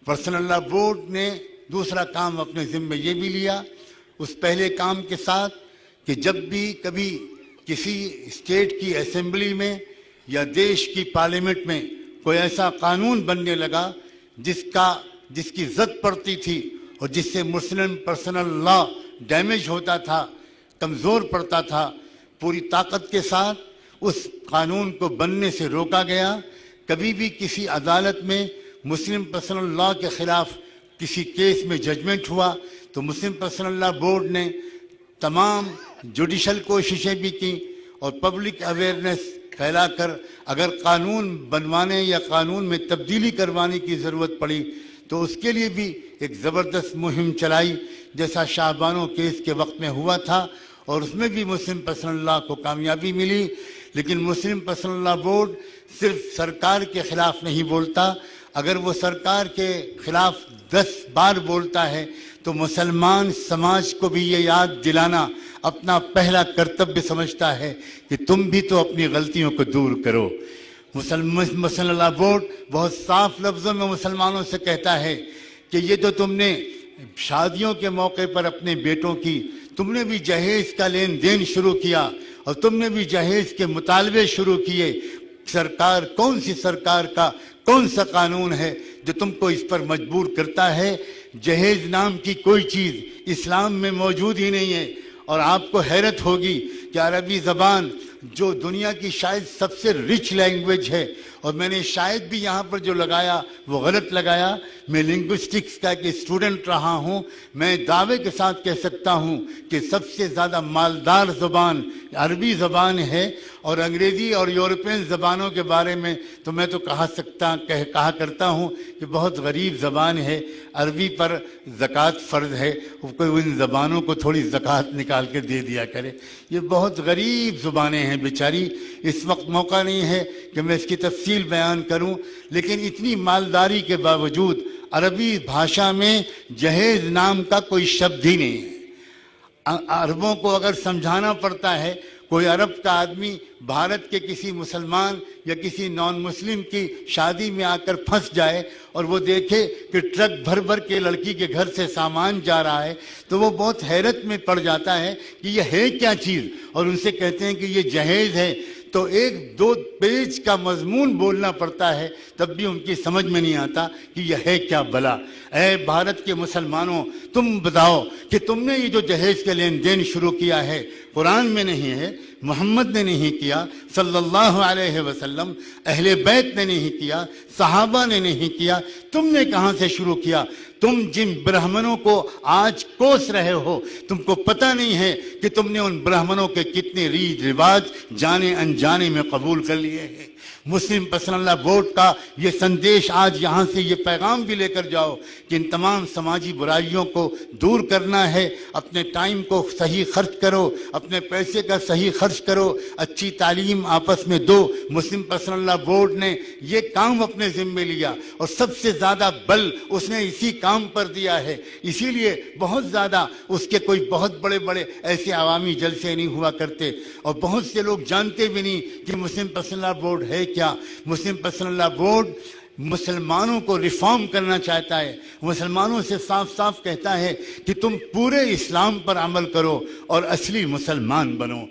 Personal law board ने दूसरा काम अपने जिम्मे ये भी लिया उस पहले काम के साथ कि जब भी कभी किसी स्टेट की असेंबली में या देश की पार्लियामेंट में कोई ऐसा कानून बनने लगा जिसकी जद पड़ती थी और जिससे मुस्लिम पर्सनल लॉ डैमेज होता था, कमज़ोर पड़ता था, पूरी ताकत के साथ उस कानून को बनने से रोका गया। कभी भी किसी अदालत में मुस्लिम पर्सनल लॉ के ख़िलाफ़ किसी केस में जजमेंट हुआ तो मुस्लिम पर्सनल लॉ बोर्ड ने तमाम जुडिशल कोशिशें भी की और पब्लिक अवेयरनेस फैलाकर अगर कानून बनवाने या कानून में तब्दीली करवाने की ज़रूरत पड़ी तो उसके लिए भी एक ज़बरदस्त मुहिम चलाई, जैसा शाहबानो केस के वक्त में हुआ था और उसमें भी मुस्लिम पर्सनल लॉ को कामयाबी मिली। लेकिन मुस्लिम पर्सनल लॉ बोर्ड सिर्फ सरकार के ख़िलाफ़ नहीं बोलता, अगर वो सरकार के ख़िलाफ़ 10 बार बोलता है तो मुसलमान समाज को भी ये याद दिलाना अपना पहला कर्तव्य समझता है कि तुम भी तो अपनी गलतियों को दूर करो। मुस्लिम लॉ बोर्ड बहुत साफ लफ्ज़ों में मुसलमानों से कहता है कि ये तो तुमने शादियों के मौके पर अपने बेटों की तुमने भी जहेज़ का लेन देन शुरू किया और तुमने भी जहेज़ के मुतालबे शुरू किए। सरकार कौन सी सरकार का कौन सा कानून है जो तुमको इस पर मजबूर करता है? जहेज़ नाम की कोई चीज़ इस्लाम में मौजूद ही नहीं है। और आपको हैरत होगी कि अरबी ज़बान जो दुनिया की शायद सबसे रिच लैंग्वेज है, और मैंने शायद भी यहाँ पर जो लगाया वो गलत लगाया, मैं लिंग्विस्टिक्स का एक स्टूडेंट रहा हूँ, मैं दावे के साथ कह सकता हूँ कि सबसे ज़्यादा मालदार ज़बान अरबी ज़बान है। और अंग्रेज़ी और यूरोपियन ज़बानों के बारे में तो मैं तो कहा करता हूँ कि बहुत गरीब ज़बान है। अरबी पर ज़कात फ़र्ज़ है, कोई इन ज़बानों को थोड़ी ज़कात निकाल के दे दिया करे। ये बहुत गरीब ज़ुबानें हैं बेचारी। इस वक्त मौका नहीं है कि मैं इसकी तफसील बयान करूं, लेकिन इतनी मालदारी के बावजूद अरबी भाषा में जहेज़ नाम का कोई शब्द ही नहीं है। अरबों को अगर समझाना पड़ता है, कोई अरब का आदमी भारत के किसी मुसलमान या किसी नॉन मुस्लिम की शादी में आकर फंस जाए और वो देखे कि ट्रक भर भर के लड़की के घर से सामान जा रहा है तो वो बहुत हैरत में पड़ जाता है कि ये है क्या चीज़, और उनसे कहते हैं कि ये जहेज़ है तो 1-2 पेज का मजमून बोलना पड़ता है, तब भी उनकी समझ में नहीं आता कि यह है क्या भला। ऐ भारत के मुसलमानों, तुम बताओ कि तुमने ये जो जहेज़ के लेन देन शुरू किया है, कुरान में नहीं है, मोहम्मद ने नहीं किया, सल्लल्लाहु अलैहि वसल्लम, अहले बैत ने नहीं किया, सहाबा ने नहीं किया, तुमने कहाँ से शुरू किया? तुम जिन ब्राह्मणों को आज कोस रहे हो, तुमको पता नहीं है कि तुमने उन ब्राह्मणों के कितने रीत रिवाज जाने अनजाने में कबूल कर लिए हैं। मुस्लिम पर्सनल लॉ बोर्ड का ये संदेश आज यहाँ से ये पैगाम भी लेकर जाओ कि इन तमाम समाजी बुराइयों को दूर करना है। अपने टाइम को सही खर्च करो, अपने पैसे का सही खर्च करो, अच्छी तालीम आपस में दो। मुस्लिम पर्सनल लॉ बोर्ड ने ये काम अपने जिम्मे लिया और सबसे ज़्यादा बल उसने इसी काम पर दिया है। इसीलिए बहुत ज़्यादा उसके कोई बहुत बड़े बड़े ऐसे अवामी जलसे नहीं हुआ करते और बहुत से लोग जानते भी नहीं कि मुस्लिम पर्सनल लॉ बोर्ड है क्या। मुस्लिम पर्सनल लॉ बोर्ड मुसलमानों को रिफॉर्म करना चाहता है, मुसलमानों से साफ साफ कहता है कि तुम पूरे इस्लाम पर अमल करो और असली मुसलमान बनो।